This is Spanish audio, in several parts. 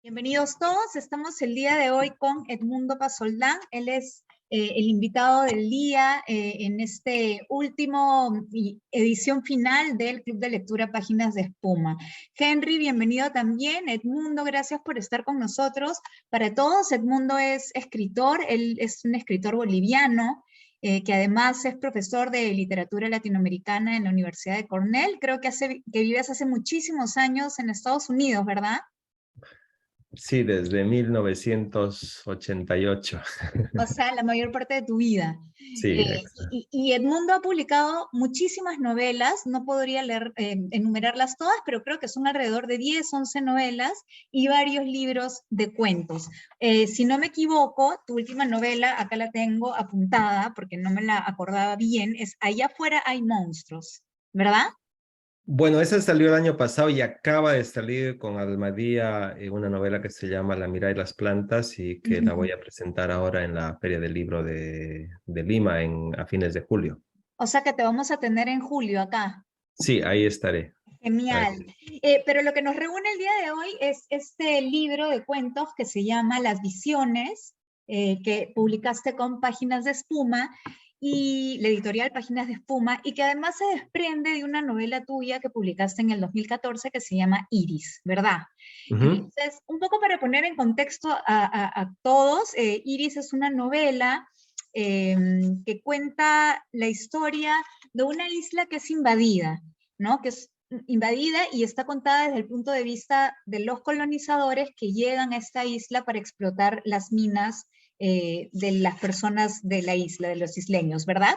Bienvenidos todos, estamos el día de hoy con Edmundo Pasoldán, él es el invitado del día en este último edición final del Club de Lectura Páginas de Espuma. Henry, bienvenido también. Edmundo, gracias por estar con nosotros. Para todos, Edmundo es escritor, él es un escritor boliviano, que además es profesor de literatura latinoamericana en la Universidad de Cornell. Creo que vives hace muchísimos años en Estados Unidos, ¿verdad? Sí, desde 1988. O sea, la mayor parte de tu vida. Sí, exacto. Y Edmundo ha publicado muchísimas novelas, no podría enumerarlas todas, pero creo que son alrededor de 10, 11 novelas y varios libros de cuentos. Si no me equivoco, tu última novela, acá la tengo apuntada porque no me la acordaba bien, es Allá afuera hay monstruos, ¿verdad? Bueno, esa salió el año pasado y acaba de salir con Almadía una novela que se llama La mirada y las plantas y que la voy a presentar ahora en la Feria del Libro de Lima a fines de julio. O sea que te vamos a tener en julio acá. Sí, ahí estaré. Genial. Pero lo que nos reúne el día de hoy es este libro de cuentos que se llama Las Visiones, que publicaste con Páginas de Espuma, y la editorial Páginas de Espuma, y que además se desprende de una novela tuya que publicaste en el 2014 que se llama Iris, ¿verdad? Ujú. Entonces, un poco para poner en contexto a todos, Iris es una novela que cuenta la historia de una isla que es invadida, ¿no? Que es invadida y está contada desde el punto de vista de los colonizadores que llegan a esta isla para explotar las minas de las personas de la isla, de los isleños, ¿verdad?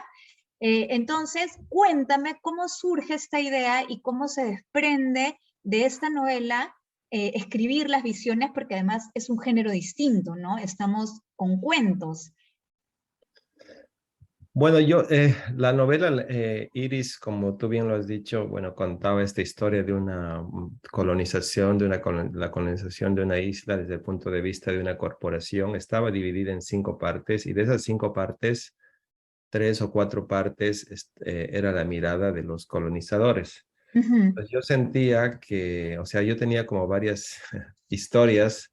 Entonces, cuéntame cómo surge esta idea y cómo se desprende de esta novela escribir Las Visiones, porque además es un género distinto, ¿no? Estamos con cuentos. Bueno, la novela Iris, como tú bien lo has dicho, bueno, contaba esta historia de una colonización, la colonización de una isla desde el punto de vista de una corporación. Estaba dividida en 5 partes y de esas 5 partes, 3 o 4 partes era la mirada de los colonizadores. Ujú. Pues yo sentía que, o sea, yo tenía como varias historias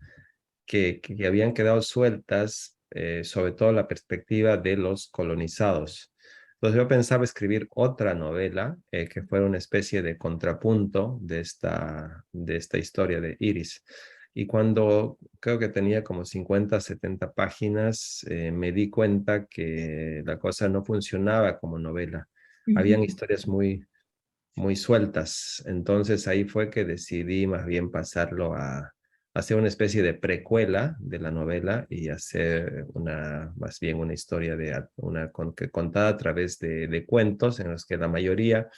que habían quedado sueltas, sobre todo la perspectiva de los colonizados. Entonces yo pensaba escribir otra novela que fuera una especie de contrapunto de esta historia de Iris. Y cuando creo que tenía como 50, 70 páginas, me di cuenta que la cosa no funcionaba como novela. Habían Ujú. historias muy sueltas. Entonces ahí fue que decidí más bien pasarlo a hacer una especie de precuela de la novela y hacer más bien una historia contada a través de cuentos en los que la mayoría,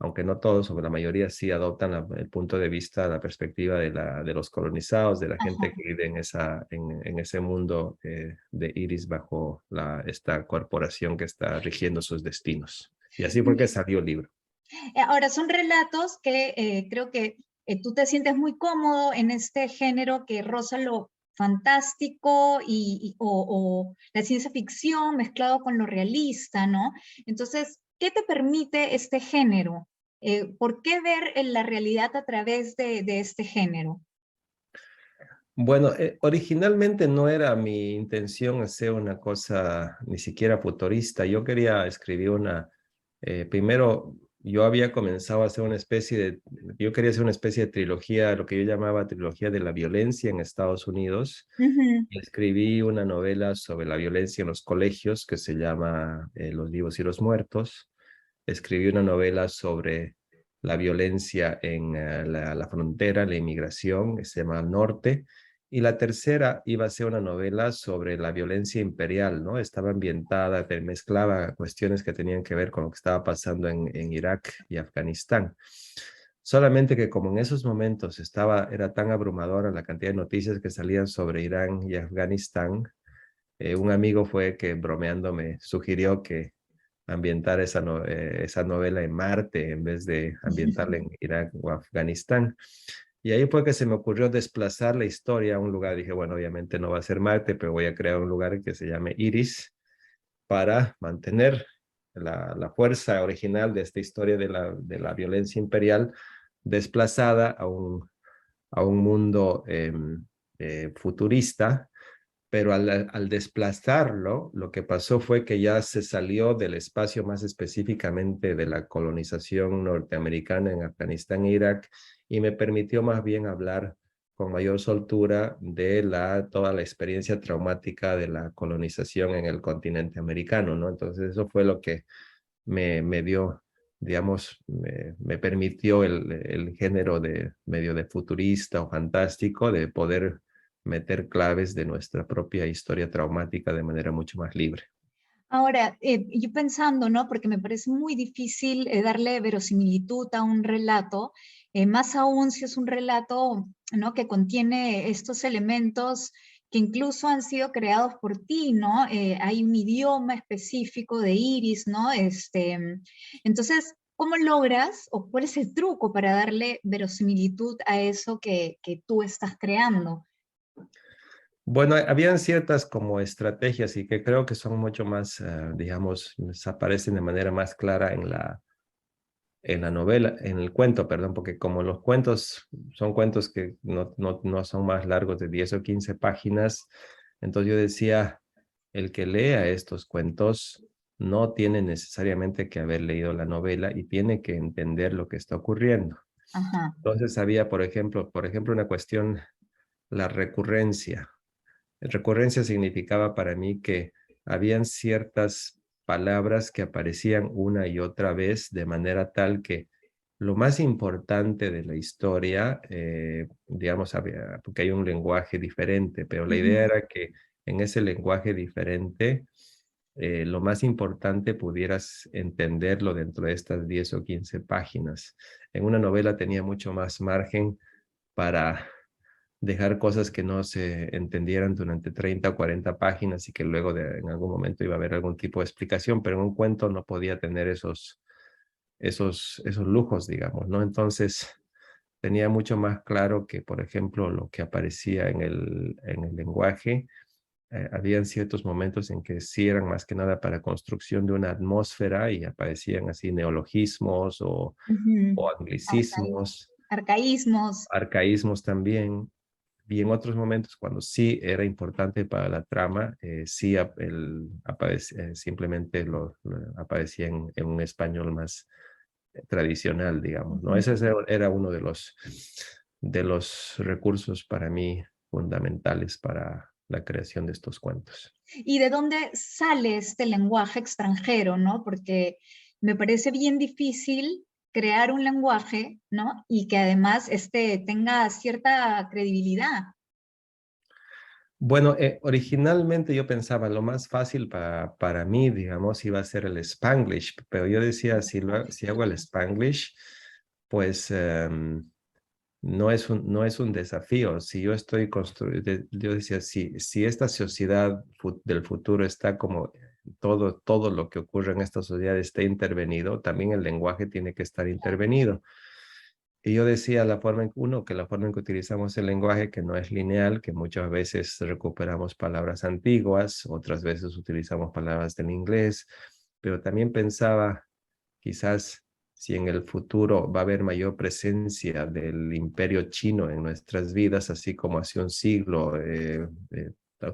aunque no todos, o la mayoría sí adoptan el punto de vista, la perspectiva de los colonizados, de la Ajá. gente que vive en ese mundo de Iris bajo esta corporación que está rigiendo sus destinos. Y así fue que salió el libro. Ahora, son relatos que creo que tú te sientes muy cómodo en este género que roza lo fantástico o la ciencia ficción mezclado con lo realista, ¿no? Entonces, ¿qué te permite este género? ¿Por qué ver la realidad a través de este género? Bueno, originalmente no era mi intención hacer una cosa ni siquiera futurista. Yo quería escribir primero yo había comenzado a hacer yo quería hacer una especie de trilogía, lo que yo llamaba trilogía de la violencia en Estados Unidos. Ujú. Y escribí una novela sobre la violencia en los colegios que se llama Los vivos y los muertos. Escribí una novela sobre la violencia en la frontera, la inmigración, que se llama Al Norte. Y la tercera iba a ser una novela sobre la violencia imperial, ¿no? Estaba ambientada, mezclaba cuestiones que tenían que ver con lo que estaba pasando en Irak y Afganistán. Solamente que como en esos momentos era tan abrumadora la cantidad de noticias que salían sobre Irán y Afganistán, un amigo fue que bromeando me sugirió que ambientar esa novela en Marte en vez de ambientarla en Irak o Afganistán. Y ahí fue que se me ocurrió desplazar la historia a un lugar. Dije, bueno, obviamente no va a ser Marte, pero voy a crear un lugar que se llame Iris para mantener la fuerza original de esta historia de la violencia imperial desplazada a un mundo futurista, pero al desplazarlo, lo que pasó fue que ya se salió del espacio, más específicamente de la colonización norteamericana en Afganistán e Irak, y me permitió más bien hablar con mayor soltura de toda la experiencia traumática de la colonización en el continente americano, ¿no? Entonces eso fue lo que me dio, digamos, me permitió el género de medio de futurista o fantástico de poder meter claves de nuestra propia historia traumática de manera mucho más libre. Ahora, yo pensando, ¿no? Porque me parece muy difícil darle verosimilitud a un relato, más aún si es un relato, ¿no? Que contiene estos elementos que incluso han sido creados por ti, ¿no? Hay un idioma específico de Iris, ¿no? Entonces, ¿cómo logras o cuál es el truco para darle verosimilitud a eso que tú estás creando? Bueno, habían ciertas como estrategias y que creo que son mucho más, digamos, aparecen de manera más clara en la novela, en el cuento, perdón, porque como los cuentos son cuentos que no son más largos de 10 o 15 páginas, entonces yo decía, el que lea estos cuentos no tiene necesariamente que haber leído la novela y tiene que entender lo que está ocurriendo. Ajá. Entonces había, por ejemplo, una cuestión, la recurrencia. Recurrencia significaba para mí que habían ciertas palabras que aparecían una y otra vez de manera tal que lo más importante de la historia, digamos, porque hay un lenguaje diferente, pero la idea era que en ese lenguaje diferente, lo más importante pudieras entenderlo dentro de estas 10 o 15 páginas. En una novela tenía mucho más margen para dejar cosas que no se entendieran durante 30 o 40 páginas y que luego en algún momento iba a haber algún tipo de explicación, pero en un cuento no podía tener esos lujos, digamos, ¿no? Entonces tenía mucho más claro que, por ejemplo, lo que aparecía en el lenguaje, habían ciertos momentos en que sí eran más que nada para construcción de una atmósfera y aparecían así neologismos Ujú. o anglicismos, Arcaísmos. arcaísmos también. Y en otros momentos, cuando sí era importante para la trama, sí simplemente aparecía en un español más tradicional, digamos, ¿no? Ese era uno de los recursos para mí fundamentales para la creación de estos cuentos. ¿Y de dónde sale este lenguaje extranjero, no? Porque me parece bien difícil crear un lenguaje, ¿no? Y que además tenga cierta credibilidad. Bueno, originalmente yo pensaba lo más fácil para mí, digamos, iba a ser el Spanglish, pero yo decía, si hago el Spanglish, pues no es un desafío. Si yo estoy construyendo, yo decía, si esta sociedad del futuro está como todo lo que ocurre en esta sociedad está intervenido, también el lenguaje tiene que estar intervenido. Y yo decía que la forma en que utilizamos el lenguaje, que no es lineal, que muchas veces recuperamos palabras antiguas, otras veces utilizamos palabras del inglés, pero también pensaba, quizás si en el futuro va a haber mayor presencia del imperio chino en nuestras vidas, así como hace un siglo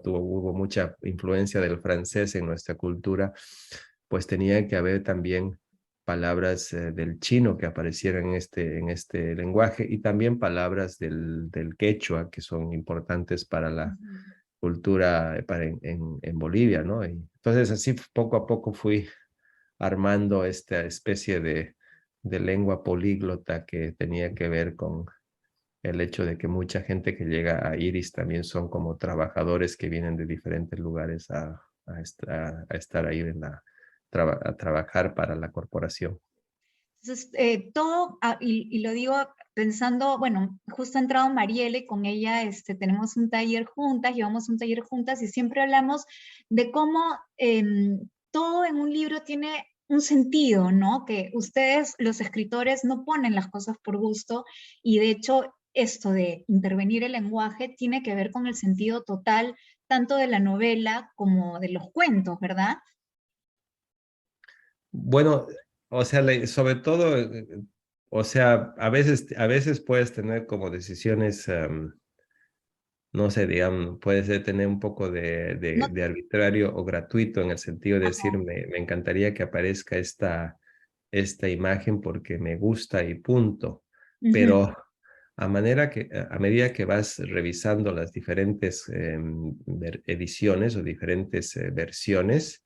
hubo mucha influencia del francés en nuestra cultura, pues tenía que haber también palabras del chino que aparecieran en este lenguaje y también palabras del quechua que son importantes para la cultura en Bolivia, ¿no? Y entonces así poco a poco fui armando esta especie de lengua políglota que tenía que ver con el hecho de que mucha gente que llega a Iris también son como trabajadores que vienen de diferentes lugares a estar ahí a trabajar para la corporación. Entonces, todo, y lo digo pensando, bueno, justo ha entrado Marielle, con ella tenemos un taller juntas, llevamos un taller juntas y siempre hablamos de cómo todo en un libro tiene un sentido, ¿no? Que ustedes, los escritores, no ponen las cosas por gusto y de hecho esto de intervenir el lenguaje tiene que ver con el sentido total tanto de la novela como de los cuentos, ¿verdad? Bueno, o sea, sobre todo, o sea, a veces puedes tener como decisiones, no sé, digamos, puede ser tener un poco No, de arbitrario o gratuito en el sentido de decir, ajá, me encantaría que aparezca esta imagen porque me gusta y punto. ujú, Pero a medida que vas revisando las diferentes ediciones o diferentes versiones,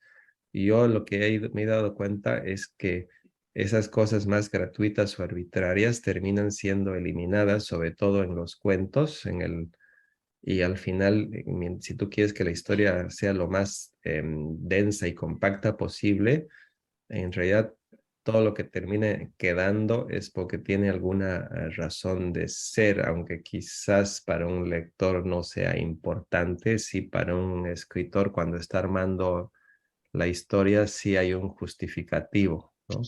yo lo que me he dado cuenta es que esas cosas más gratuitas o arbitrarias terminan siendo eliminadas, sobre todo en los cuentos, y al final, si tú quieres que la historia sea lo más densa y compacta posible, en realidad todo lo que termine quedando es porque tiene alguna razón de ser, aunque quizás para un lector no sea importante, sí para un escritor cuando está armando la historia sí hay un justificativo, ¿no?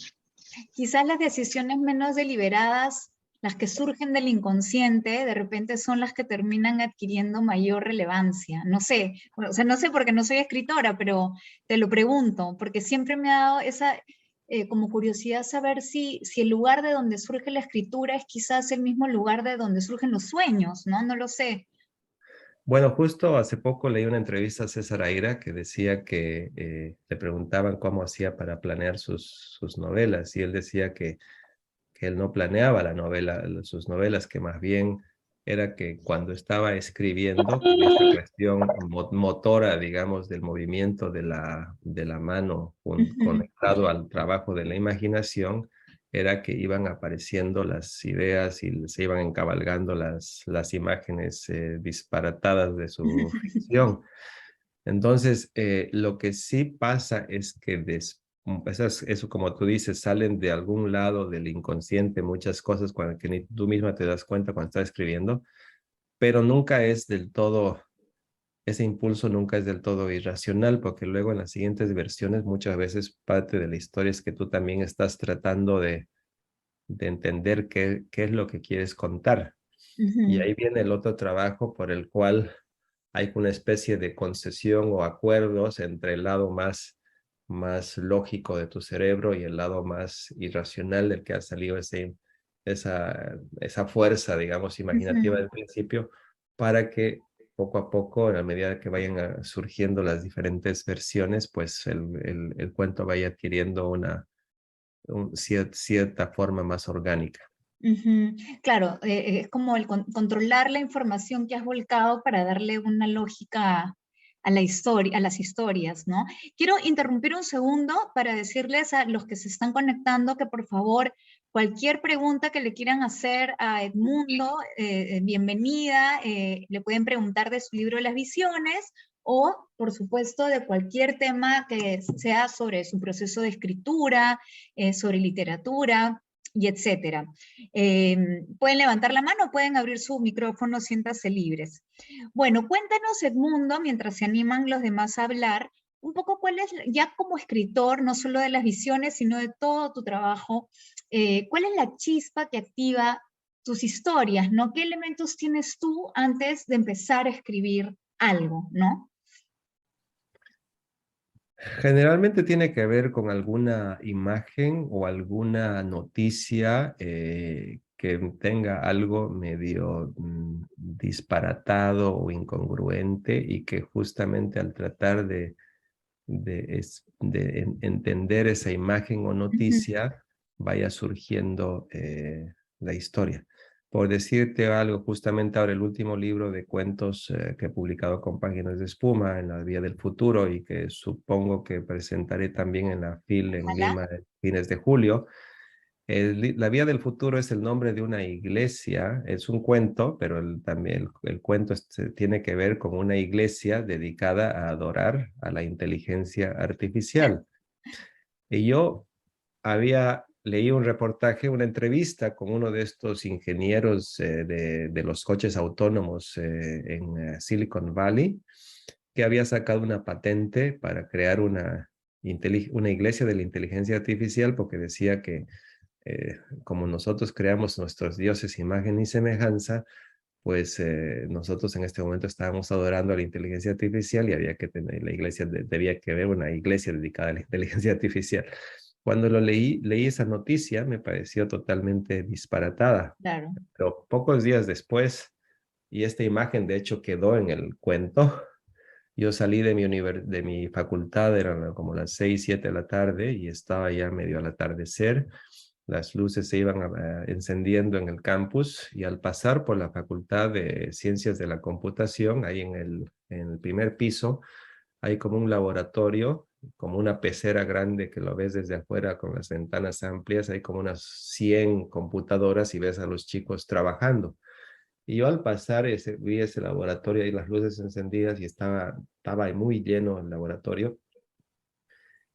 quizás las decisiones menos deliberadas, las que surgen del inconsciente, de repente son las que terminan adquiriendo mayor relevancia. No sé, o sea, no sé porque no soy escritora, pero te lo pregunto, porque siempre me ha dado esa como curiosidad saber si el lugar de donde surge la escritura es quizás el mismo lugar de donde surgen los sueños, ¿no? No lo sé. Bueno, justo hace poco leí una entrevista a César Aira que decía que le preguntaban cómo hacía para planear sus novelas y él decía que él no planeaba la novela, sus novelas, que más bien era que cuando estaba escribiendo, con esta cuestión motora, digamos, del movimiento de la mano Ujú, conectado al trabajo de la imaginación, era que iban apareciendo las ideas y se iban encabalgando las imágenes disparatadas de su ficción. Entonces, lo que sí pasa es que eso, como tú dices, salen de algún lado del inconsciente, muchas cosas que ni tú misma te das cuenta cuando estás escribiendo, pero nunca es del todo, ese impulso nunca es del todo irracional, porque luego en las siguientes versiones muchas veces parte de la historia es que tú también estás tratando de entender qué es lo que quieres contar. Y ujú, ahí viene el otro trabajo por el cual hay una especie de concesión o acuerdos entre el lado más lógico de tu cerebro y el lado más irracional del que ha salido esa fuerza, digamos, imaginativa ujú. del principio, para que poco a poco, a medida que vayan surgiendo las diferentes versiones, pues el cuento vaya adquiriendo cierta forma más orgánica. Ujú. Claro, es como el controlar la información que has volcado para darle una lógica a la historia, a las historias, ¿no? Quiero interrumpir un segundo para decirles a los que se están conectando que por favor, cualquier pregunta que le quieran hacer a Edmundo, bienvenida, le pueden preguntar de su libro Las Visiones o, por supuesto, de cualquier tema que sea sobre su proceso de escritura, sobre literatura y etcétera. Pueden levantar la mano, pueden abrir su micrófono, siéntanse libres. Bueno, cuéntanos, Edmundo, mientras se animan los demás a hablar, un poco cuál es, ya como escritor, no solo de las visiones, sino de todo tu trabajo, cuál es la chispa que activa tus historias, ¿no? ¿Qué elementos tienes tú antes de empezar a escribir algo, ¿no? Generalmente tiene que ver con alguna imagen o alguna noticia que tenga algo medio disparatado o incongruente y que justamente al tratar de entender esa imagen o Ujú, noticia vaya surgiendo la historia. Por decirte algo, justamente ahora el último libro de cuentos que he publicado con Páginas de Espuma en la Vía del Futuro y que supongo que presentaré también en la FIL en ojalá. Lima a fines de julio. La Vía del Futuro es el nombre de una iglesia, es un cuento, pero también el cuento tiene que ver con una iglesia dedicada a adorar a la inteligencia artificial. Y yo leí un reportaje, una entrevista con uno de estos ingenieros de los coches autónomos en Silicon Valley, que había sacado una patente para crear una iglesia de la inteligencia artificial porque decía que como nosotros creamos nuestros dioses imagen y semejanza, pues nosotros en este momento estábamos adorando a la inteligencia artificial y había que tener, la iglesia debía que haber una iglesia dedicada a la inteligencia artificial. Cuando leí esa noticia, me pareció totalmente disparatada, Claro. pero pocos días después y esta imagen de hecho quedó en el cuento. Yo salí de de mi facultad, eran como las 6, 7 de la tarde y estaba ya medio al atardecer. Las luces se iban encendiendo en el campus y al pasar por la Facultad de Ciencias de la Computación, ahí en el primer piso, hay como un laboratorio, como una pecera grande que lo ves desde afuera con las ventanas amplias, hay como unas 100 computadoras y ves a los chicos trabajando. Y yo al pasar vi ese laboratorio y las luces encendidas y estaba muy lleno el laboratorio.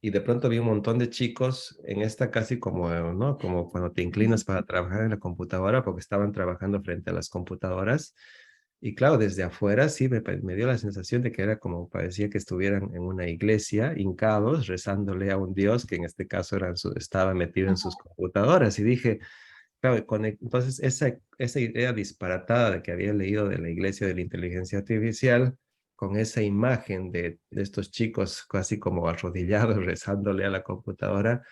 Y de pronto vi un montón de chicos en esta casi como, ¿no? Como cuando te inclinas para trabajar en la computadora, porque estaban trabajando frente a las computadoras. Y claro, desde afuera sí me dio la sensación de que era como parecía que estuvieran en una iglesia, hincados, rezándole a un Dios que en este caso estaba metido en sus computadoras. Y dije, claro, entonces esa idea disparatada de que había leído de la iglesia de la inteligencia artificial, con esa imagen de estos chicos casi como arrodillados rezándole a la computadora,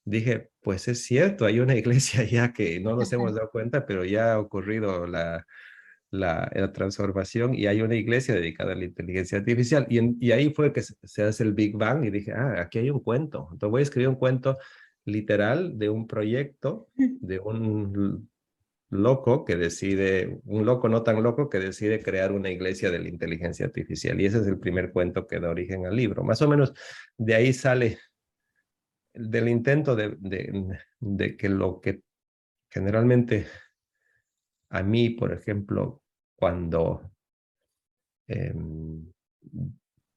dije, pues es cierto, hay una iglesia ya que no nos hemos dado cuenta, pero ya ha ocurrido la transformación y hay una iglesia dedicada a la inteligencia artificial. Y ahí fue que se hace el Big Bang y dije, aquí hay un cuento. Entonces voy a escribir un cuento literal de un proyecto de un loco que decide, un loco no tan loco que decide crear una iglesia de la inteligencia artificial. Y ese es el primer cuento que da origen al libro. Más o menos de ahí sale del intento de que lo que generalmente a mí, por ejemplo, cuando, eh,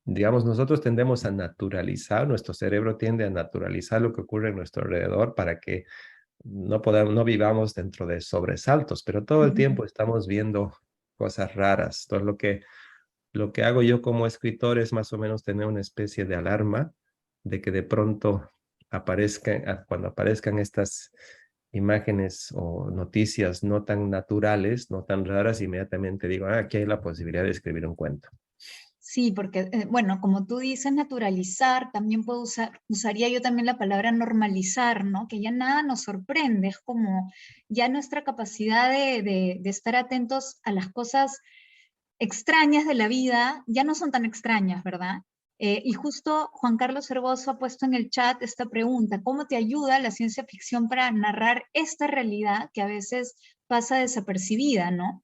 digamos, nosotros tendemos a naturalizar, nuestro cerebro tiende a naturalizar lo que ocurre en nuestro alrededor para que no vivamos dentro de sobresaltos, pero todo el tiempo estamos viendo cosas raras. Entonces, lo que hago yo como escritor es más o menos tener una especie de alarma de que de pronto cuando aparezcan estas imágenes o noticias no tan naturales, no tan raras, inmediatamente digo, aquí hay la posibilidad de escribir un cuento. Sí, porque, bueno, como tú dices, naturalizar, también puedo usaría yo también la palabra normalizar, ¿no? Que ya nada nos sorprende, es como ya nuestra capacidad de estar atentos a las cosas extrañas de la vida ya no son tan extrañas, ¿verdad? Y justo Juan Carlos Herboso ha puesto en el chat esta pregunta, ¿cómo te ayuda la ciencia ficción para narrar esta realidad que a veces pasa desapercibida, ¿no?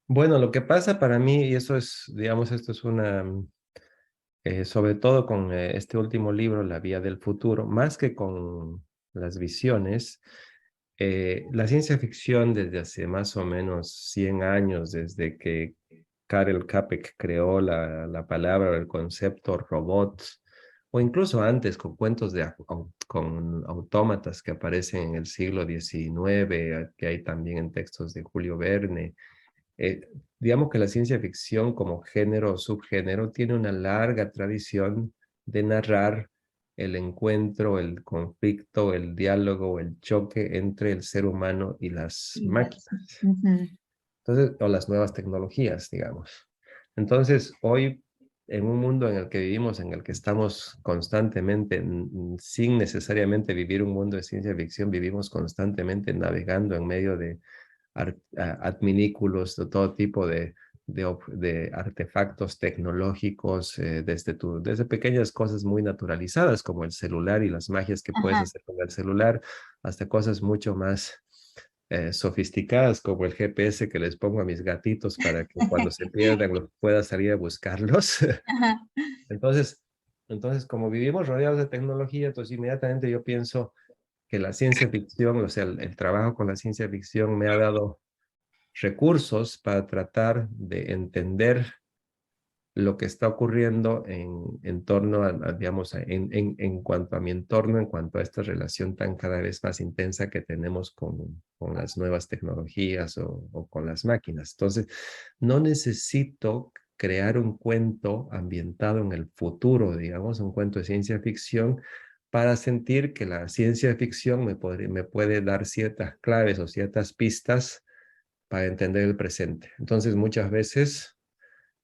Bueno, lo que pasa para mí, y eso es, digamos, esto es sobre todo con este último libro, La Vía del Futuro, más que con las visiones, la ciencia ficción desde hace más o menos 100 años, desde que Karel Capek creó la palabra o el concepto robot, o incluso antes con cuentos con autómatas que aparecen en el siglo XIX, que hay también en textos de Julio Verne. Eh, digamos que la ciencia ficción como género o subgénero tiene una larga tradición de narrar el encuentro, el conflicto, el diálogo, el choque entre el ser humano y las Y máquinas. ujú. Entonces, o las nuevas tecnologías, digamos. Entonces, hoy, en un mundo en el que vivimos, en el que estamos constantemente, sin necesariamente vivir un mundo de ciencia ficción, vivimos constantemente navegando en medio de adminículos, de todo tipo de artefactos tecnológicos, desde pequeñas cosas muy naturalizadas como el celular y las magias que puedes Ajá. hacer con el celular, hasta cosas mucho más sofisticadas como el GPS que les pongo a mis gatitos para que cuando se pierdan pueda salir a buscarlos. Ajá. Entonces, como vivimos rodeados de tecnología, entonces inmediatamente yo pienso que la ciencia ficción, o sea, el trabajo con la ciencia ficción me ha dado recursos para tratar de entender lo que está ocurriendo en torno digamos, en cuanto a mi entorno, en cuanto a esta relación tan cada vez más intensa que tenemos con las nuevas tecnologías o con las máquinas. Entonces, no necesito crear un cuento ambientado en el futuro, digamos, un cuento de ciencia ficción, para sentir que la ciencia ficción me puede dar ciertas claves o ciertas pistas para entender el presente. Entonces, muchas veces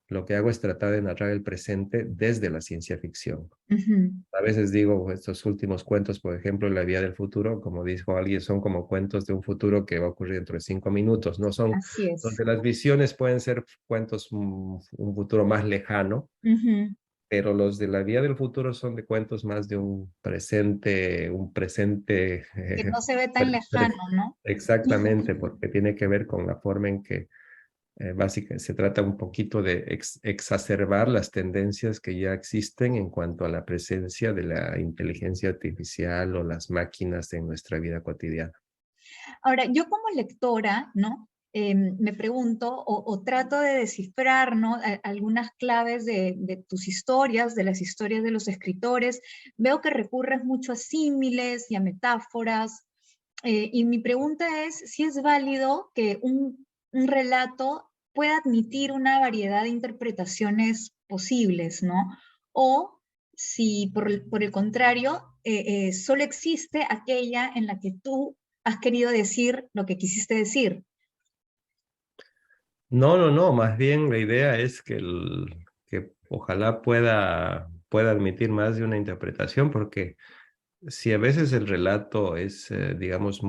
lo que hago es tratar de narrar el presente desde la ciencia ficción. Ujú. A veces digo, estos últimos cuentos, por ejemplo, La Vía del Futuro, como dijo alguien, son como cuentos de un futuro que va a ocurrir dentro de 5 minutos. No son, Así es. donde las visiones pueden ser cuentos un futuro más lejano, Ujú. pero los de La Vía del Futuro son de cuentos más de un presente, Que no se ve tan pre- lejano, pre- ¿no? exactamente, porque tiene que ver con la forma en que básicamente se trata un poquito de exacerbar las tendencias que ya existen en cuanto a la presencia de la inteligencia artificial o las máquinas en nuestra vida cotidiana. Ahora, yo como lectora, ¿no? Me pregunto o trato de descifrar, ¿no? Algunas claves de tus historias, de las historias de los escritores. Veo que recurres mucho a símiles y a metáforas. Y mi pregunta es si es válido que un relato pueda admitir una variedad de interpretaciones posibles, ¿no? O si por el contrario, solo existe aquella en la que tú has querido decir lo que quisiste decir. No, no, no, más bien la idea es que, que ojalá pueda admitir más de una interpretación, porque si a veces el relato es, digamos,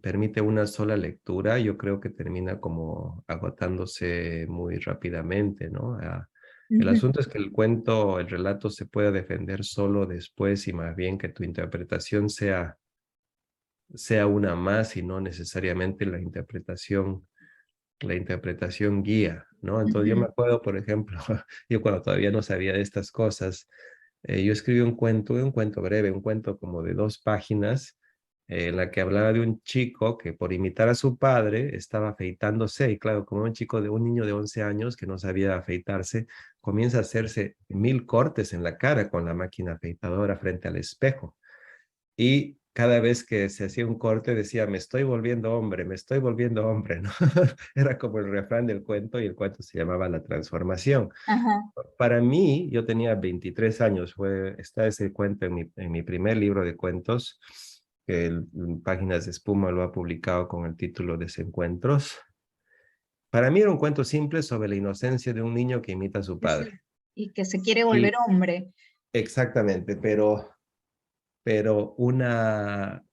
permite una sola lectura, yo creo que termina como agotándose muy rápidamente, ¿no? El Ujú. asunto es que el cuento, el relato se pueda defender solo después y más bien que tu interpretación sea una más y no necesariamente la interpretación guía, ¿no? Entonces yo me Ujú. acuerdo, por ejemplo, yo cuando todavía no sabía de estas cosas, yo escribí un cuento breve, un cuento como de 2 páginas, en la que hablaba de un chico que por imitar a su padre estaba afeitándose, y claro, como un niño de 11 años que no sabía afeitarse, comienza a hacerse 1000 cortes en la cara con la máquina afeitadora frente al espejo. Y cada vez que se hacía un corte decía, me estoy volviendo hombre, me estoy volviendo hombre, ¿no? Era como el refrán del cuento y el cuento se llamaba La Transformación. Ajá. Para mí, yo tenía 23 años, está ese cuento en mi primer libro de cuentos, que Páginas de Espuma lo ha publicado con el título Desencuentros. Para mí era un cuento simple sobre la inocencia de un niño que imita a su padre. Sí. Y que se quiere volver Y hombre. exactamente, pero una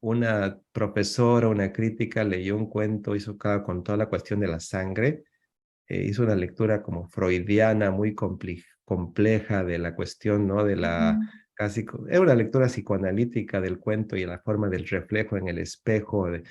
profesora, una crítica leyó un cuento, con toda la cuestión de la sangre, hizo una lectura como freudiana, muy compleja de la cuestión, ¿no? Ujú. Era una lectura psicoanalítica del cuento y la forma del reflejo en el espejo. Ajá.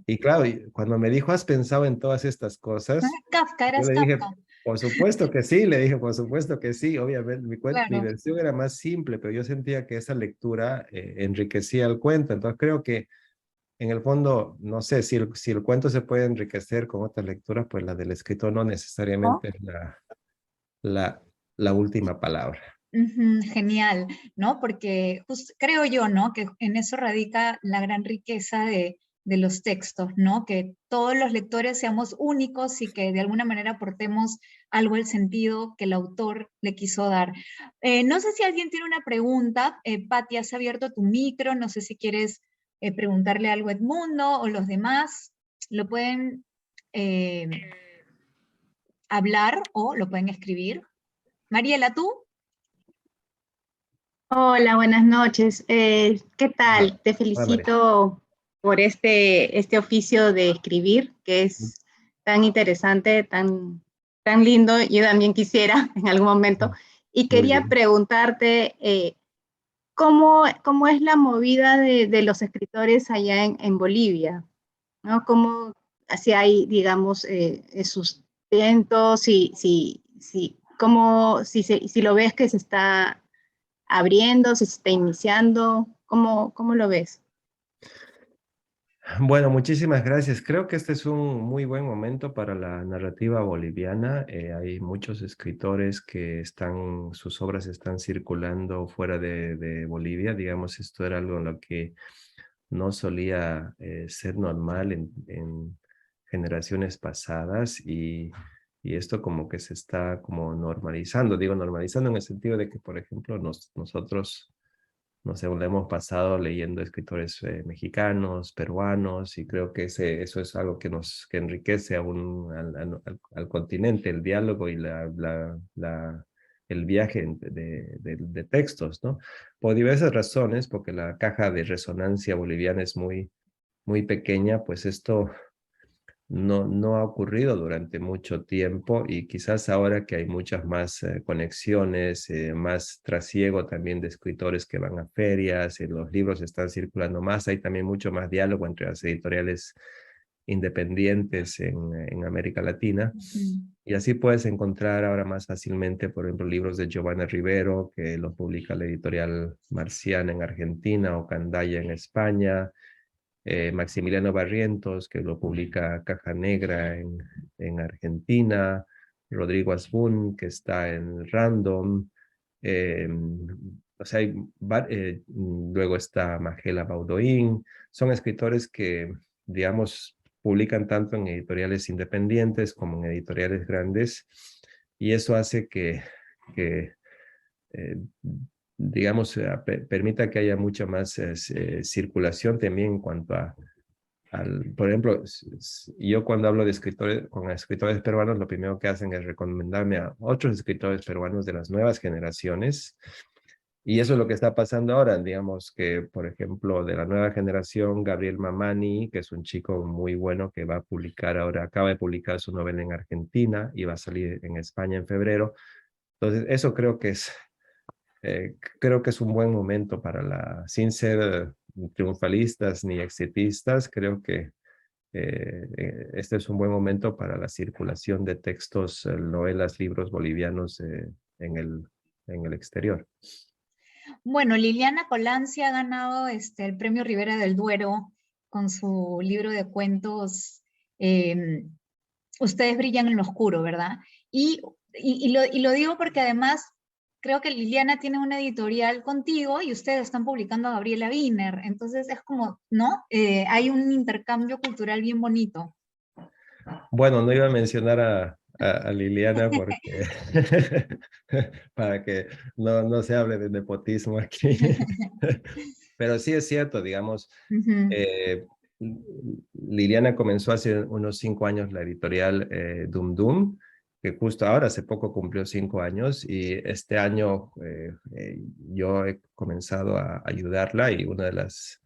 Y claro, cuando me dijo, ¿has pensado en todas estas Ah, cosas? Kafka, Yo eras le Kafka. dije, por supuesto que sí, le dije, por supuesto que sí. Obviamente, mi Claro. versión era más simple, pero yo sentía que esa lectura enriquecía el cuento. Entonces creo que en el fondo, no sé, si el cuento se puede enriquecer con otras lecturas, pues la del escritor no ¿No? necesariamente es la, la última palabra. Ujú. Genial, ¿no? Porque creo yo, ¿no? Que en eso radica la gran riqueza de los textos, ¿no? Que todos los lectores seamos únicos y que de alguna manera aportemos algo al sentido que el autor le quiso dar. No sé si alguien tiene una pregunta. Pati, has abierto tu micro, no sé si quieres preguntarle algo a Edmundo o los demás. Lo pueden eh, hablar o lo pueden escribir. Mariela, ¿tú? Hola, buenas noches. ¿Qué Ah, tal? Te María. felicito por este oficio de escribir, que es tan interesante, tan lindo. Yo también quisiera en algún momento. Y Muy quería bien. preguntarte, ¿cómo es la movida de los escritores allá en Bolivia? ¿No? ¿Cómo, si hay, digamos, sustento, si lo ves que se está abriendo, si se está iniciando? ¿Cómo lo ves? Bueno, muchísimas gracias. Creo que este es un muy buen momento para la narrativa boliviana. Hay muchos escritores que sus obras están circulando fuera de Bolivia. Digamos, esto era algo en lo que no solía ser normal en generaciones pasadas y esto como que se está como normalizando. Digo normalizando en el sentido de que, por ejemplo, nosotros no sé, lo hemos pasado leyendo escritores mexicanos, peruanos, y creo que eso es algo que enriquece aún al continente, el diálogo y el viaje de textos, ¿no? Por diversas razones, porque la caja de resonancia boliviana es muy, muy pequeña, pues esto no ha ocurrido durante mucho tiempo, y quizás ahora que hay muchas más conexiones, más trasiego también de escritores que van a ferias, los libros están circulando más, hay también mucho más diálogo entre las editoriales independientes en América Latina. Y así puedes encontrar ahora más fácilmente, por ejemplo, libros de Giovanna Rivero, que los publica la editorial Marciana en Argentina o Candaya en España. Maximiliano Barrientos, que lo publica Caja Negra en Argentina. Rodrigo Asbun, que está en Random. O sea, luego está Magela Baudoin. Son escritores que, digamos, publican tanto en editoriales independientes como en editoriales grandes, y eso hace que eh, digamos, permita que haya mucha más circulación también en cuanto por ejemplo, yo cuando hablo de escritores, con escritores peruanos, lo primero que hacen es recomendarme a otros escritores peruanos de las nuevas generaciones. Y eso es lo que está pasando ahora, digamos que, por ejemplo, de la nueva generación, Gabriel Mamani, que es un chico muy bueno que va a publicar ahora, acaba de publicar su novela en Argentina y va a salir en España en febrero. Entonces, eso creo que es un buen momento sin ser triunfalistas ni exitistas, creo que este es un buen momento para la circulación de textos, novelas, libros bolivianos en el exterior. Bueno, Liliana Colanzi ha ganado el Premio Rivera del Duero con su libro de cuentos Ustedes brillan en lo oscuro, ¿verdad? Y lo digo porque además creo que Liliana tiene una editorial contigo y ustedes están publicando a Gabriela Wiener, entonces es como, ¿no? Hay un intercambio cultural bien bonito. Bueno, no iba a mencionar a Liliana porque para que no se hable de nepotismo aquí. Pero sí es cierto, digamos, Liliana comenzó hace unos 5 años la editorial Dum Dum, que justo ahora hace poco cumplió 5 años, y este año yo he comenzado a ayudarla, y una de las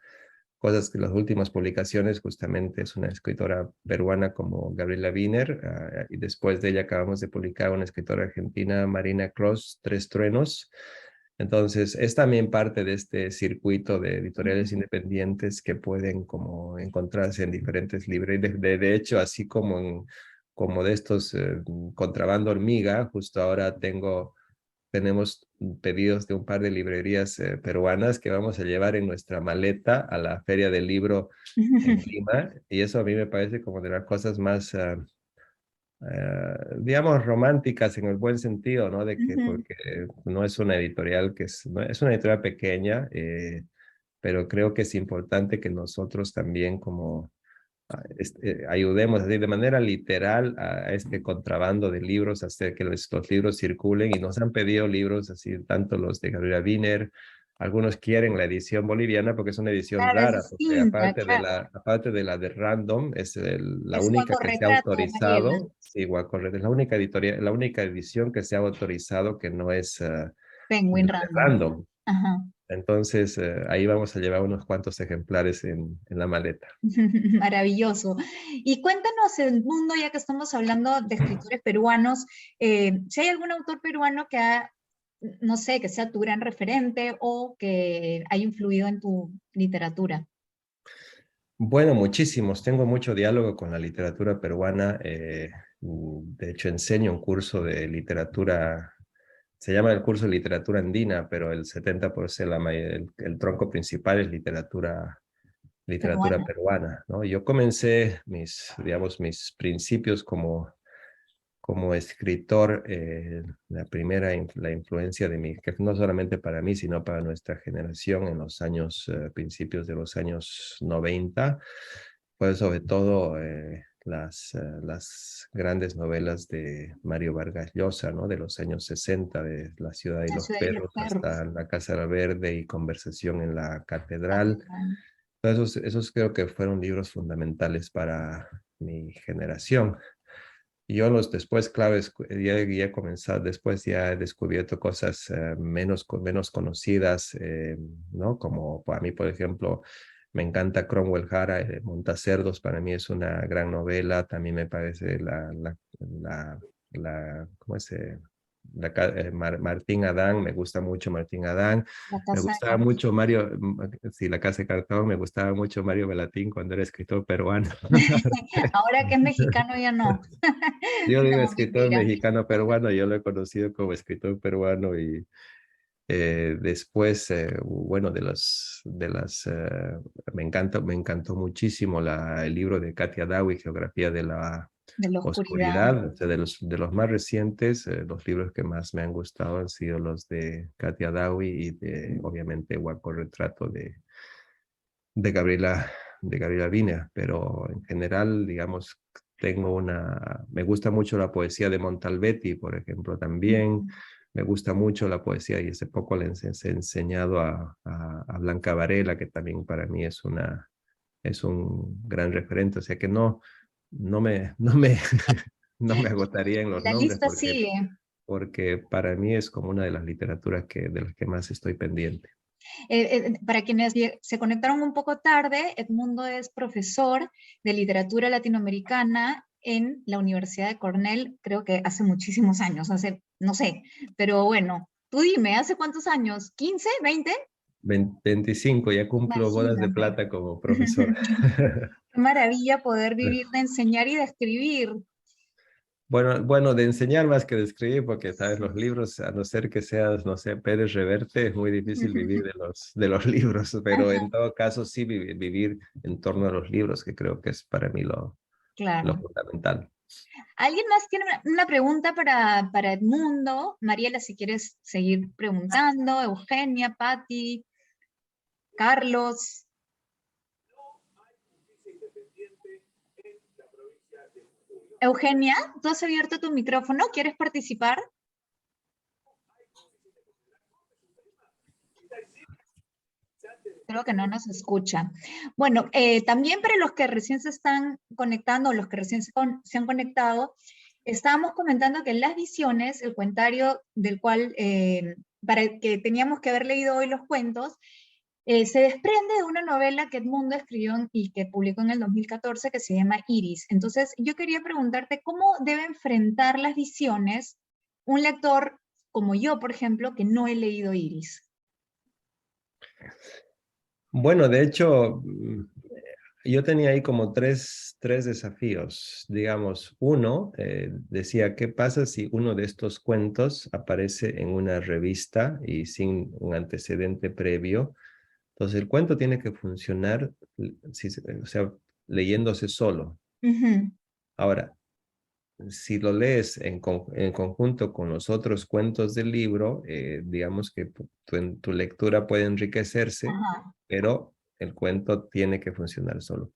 cosas que las últimas publicaciones justamente es una escritora peruana como Gabriela Wiener, y después de ella acabamos de publicar una escritora argentina, Marina Cross, Tres Truenos. Entonces, es también parte de este circuito de editoriales independientes que pueden como encontrarse en diferentes librerías. De hecho, así como de estos contrabando hormiga, justo ahora tenemos pedidos de un par de librerías peruanas que vamos a llevar en nuestra maleta a la Feria del Libro en Lima, y eso a mí me parece como de las cosas más digamos, románticas en el buen sentido, ¿no? De que, porque no es una editorial no es una editorial pequeña, pero creo que es importante que nosotros también como ayudemos así de manera literal a este contrabando de libros, hacer que los libros circulen, y nos han pedido libros así, tanto los de Gabriela Wiener. Algunos quieren la edición boliviana porque es una edición Claro, es rara, porque distinta, claro. aparte de la de Random, es la Es única Guaco que se ha Retrato, Mariela. autorizado, sí, igual correcto, es la única editorial, la única edición que se ha autorizado que no es Penguin de Random. Random. Ajá. Entonces, ahí vamos a llevar unos cuantos ejemplares en la maleta. Maravilloso. Y cuéntanos el mundo, ya que estamos hablando de escritores peruanos, si hay algún autor peruano no sé, que sea tu gran referente o que haya influido en tu literatura. Bueno, muchísimos. Tengo mucho diálogo con la literatura peruana. De hecho, enseño un curso de literatura, se llama el curso de literatura andina, pero el 70%, el tronco principal es literatura peruana, ¿no? Yo comencé digamos, mis principios como escritor, la influencia que no solamente para mí, sino para nuestra generación en los principios de los años 90, fue sobre todo las grandes novelas de Mario Vargas Llosa, ¿no? De los años 60, de La ciudad y La los ciudad y los perros, perros. hasta La casa verde y Conversación en la catedral. Esos creo que fueron libros fundamentales para mi generación. Y yo después, claro, ya he comenzado, después ya he descubierto cosas menos conocidas, ¿no? Como a mí, por ejemplo, me encanta Cromwell Jara, Montacerdos, para mí es una gran novela. También me parece ¿cómo es? Martín Adán, me gusta mucho Martín Adán. La Me casa de gustaba cartón. mucho Mario, sí, La casa de cartón, me gustaba mucho Mario Belatín cuando era escritor peruano. Ahora que es mexicano ya no. Yo digo No, escritor mentira. mexicano peruano, yo lo he conocido como escritor peruano y después, bueno, me encantó muchísimo el libro de Katia Dawi, Geografía de la De la oscuridad. Oscuridad. O sea, de los más recientes, los libros que más me han gustado han sido los de Katia Dawi y obviamente, Guaco Retrato de Gabriela Viner, pero en general, digamos, me gusta mucho la poesía de Montalbetti, por ejemplo, también. Me gusta mucho la poesía y hace poco le he enseñado a Blanca Varela, que también para mí es un gran referente, o sea que no me agotaría en los La nombres lista sigue. porque para mí es como una de las literaturas de las que más estoy pendiente. Para quienes se conectaron un poco tarde, Edmundo es profesor de literatura latinoamericana en la Universidad de Cornell, creo que hace muchísimos años, no sé, pero bueno, tú dime, ¿hace cuántos años? ¿15? ¿20? 25, ya cumplo bodas de Imagínate. plata como profesor. Qué maravilla poder vivir de enseñar y de escribir. Bueno, de enseñar más que de escribir, porque sabes, los Sí. libros, a no ser que seas, no sé, Pérez Reverte, es muy difícil vivir de los libros, pero Ajá, en todo caso sí vivir en torno a los libros, que creo que es para mí lo claro. fundamental. ¿Alguien más tiene una pregunta para Edmundo? Mariela, si quieres seguir preguntando, Eugenia, Patti, Carlos. Eugenia, ¿tú has abierto tu micrófono? ¿Quieres participar? Creo que no nos escucha. Bueno, también para los que recién se están conectando, los que recién se han conectado, estábamos comentando que Las Visiones, el cuentario del cual, para el que teníamos que haber leído hoy los cuentos, se desprende de una novela que Edmundo escribió y que publicó en el 2014 que se llama Iris. Entonces, yo quería preguntarte cómo debe enfrentar las visiones un lector como yo, por ejemplo, que no he leído Iris. Bueno, de hecho, yo tenía ahí como tres desafíos. Digamos, uno, decía, ¿qué pasa si uno de estos cuentos aparece en una revista y sin un antecedente previo? Entonces, el cuento tiene que funcionar, o sea, leyéndose solo. Ujú. Ahora, si lo lees en conjunto con los otros cuentos del libro, digamos que tu lectura puede enriquecerse, Ajá, pero el cuento tiene que funcionar solo.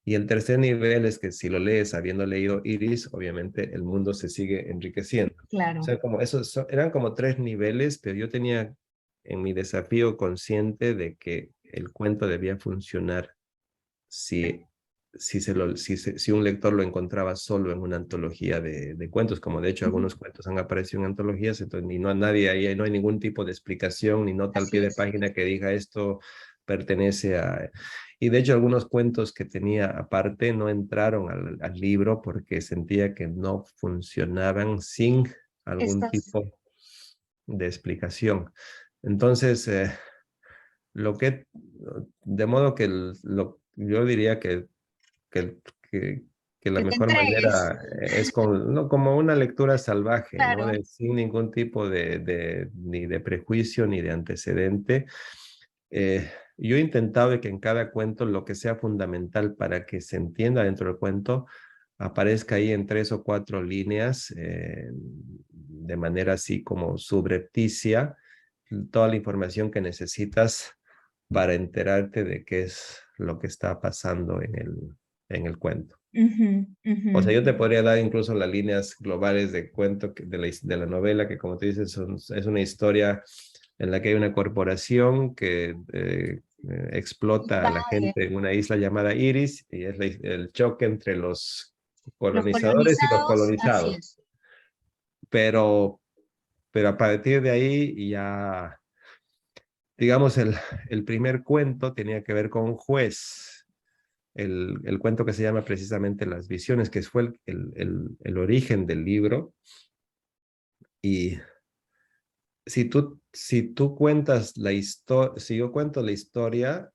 Y el tercer nivel es que si lo lees habiendo leído Iris, obviamente el mundo se sigue enriqueciendo. O claro. sea, como esos eran como tres niveles, pero yo tenía en mi desafío consciente de que el cuento debía funcionar si, si un lector lo encontraba solo en una antología de cuentos, como de hecho Ujú. algunos cuentos han aparecido en antologías, entonces ni no a nadie ahí, no hay ningún tipo de explicación, ni nota al Así pie de es. página que diga esto pertenece a... Y de hecho algunos cuentos que tenía aparte no entraron al libro porque sentía que no funcionaban sin algún Estas, tipo de explicación. Entonces, de modo que yo diría que, que, que la que te mejor entregues, manera es no, como una lectura salvaje, ¿no? claro. Sin ningún tipo ni de prejuicio ni de antecedente. Yo he intentado que en cada cuento lo que sea fundamental para que se entienda dentro del cuento aparezca ahí en 3 o 4 líneas, de manera así como subrepticia, toda la información que necesitas para enterarte de qué es lo que está pasando en el cuento. O sea, yo te podría dar incluso las líneas globales de cuento de la novela, que como tú dices, es una historia en la que hay una corporación que explota a la Invade. gente en una isla llamada Iris, y es el choque entre los Los colonizadores y los colonizados, así colonizados. es. Pero, pero a partir de ahí ya, digamos, el primer cuento tenía que ver con un juez. El cuento que se llama precisamente Las Visiones, que fue el origen del libro. Y si tú cuentas la historia, si yo cuento la historia,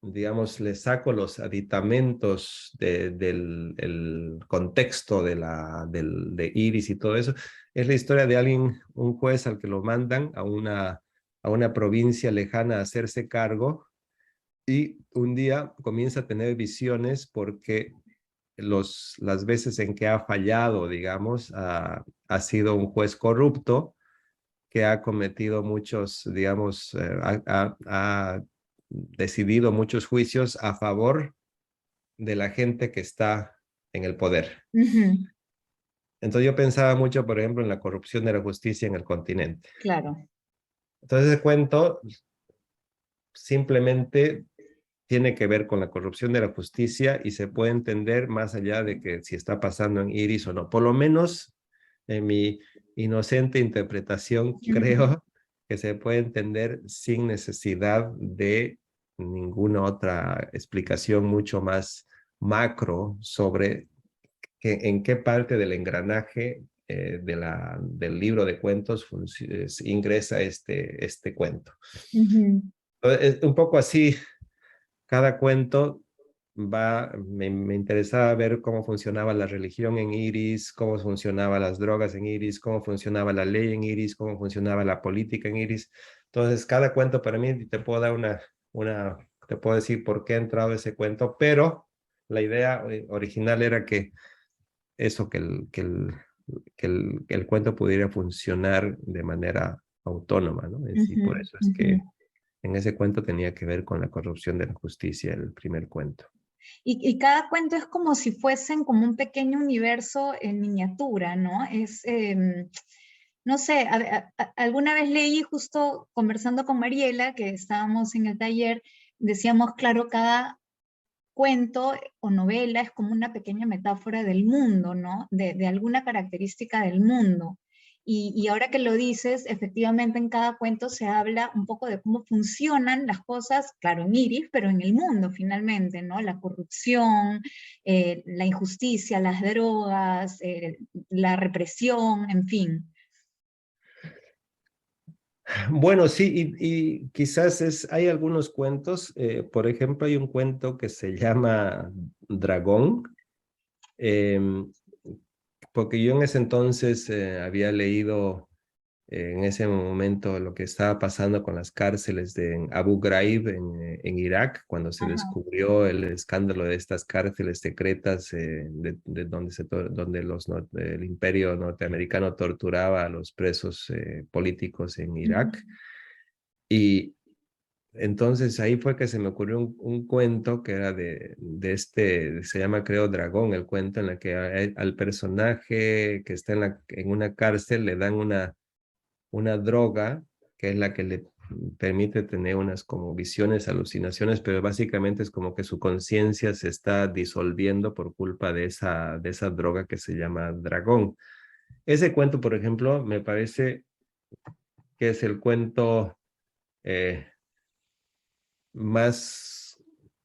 digamos, le saco los aditamentos del el contexto de Iris y todo eso, es la historia de alguien, un juez al que lo mandan a una provincia lejana a hacerse cargo, y un día comienza a tener visiones porque las veces en que ha fallado, digamos, ha sido un juez corrupto que ha cometido muchos, digamos, ha decidido muchos juicios a favor de la gente que está en el poder. Entonces yo pensaba mucho, por ejemplo, en la corrupción de la justicia en el continente. Claro. Entonces el cuento simplemente tiene que ver con la corrupción de la justicia y se puede entender más allá de que si está pasando en Iris o no. Por lo menos en mi inocente interpretación, creo que se puede entender sin necesidad de ninguna otra explicación mucho más macro sobre en qué parte del engranaje del libro de cuentos ingresa este cuento. Es un poco así. Cada cuento me interesaba ver cómo funcionaba la religión en Iris, cómo funcionaban las drogas en Iris, cómo funcionaba la ley en Iris, cómo funcionaba la política en Iris. Entonces, cada cuento para mí te puedo dar te puedo decir por qué ha entrado ese cuento, pero la idea original era que eso, que el cuento pudiera funcionar de manera autónoma, ¿no? En sí, por eso es que en ese cuento tenía que ver con la corrupción de la justicia, el primer cuento. Y cada cuento es como si fuesen como un pequeño universo en miniatura, ¿no? No sé, alguna vez leí justo conversando con Mariela, que estábamos en el taller, decíamos, claro, cada cuento o novela es como una pequeña metáfora del mundo, ¿no? De alguna característica del mundo. Y ahora que lo dices, efectivamente en cada cuento se habla un poco de cómo funcionan las cosas, claro, en Iris, pero en el mundo finalmente, ¿no? La corrupción, la injusticia, las drogas, la represión, en fin. Bueno, sí, y quizás hay algunos cuentos, por ejemplo, hay un cuento que se llama Dragón, em, porque yo en ese entonces había leído en ese momento lo que estaba pasando con las cárceles de Abu Ghraib en Irak, cuando se Ajá. descubrió el escándalo de estas cárceles secretas de donde el imperio norteamericano torturaba a los presos políticos en Irak. Y entonces ahí fue que se me ocurrió un cuento que era se llama creo Dragón, el cuento en el que al personaje que está en una cárcel le dan una droga que es la que le permite tener unas como visiones, alucinaciones, pero básicamente es como que su conciencia se está disolviendo por culpa de esa droga que se llama Dragón. Ese cuento, por ejemplo, me parece que es el cuento eh, más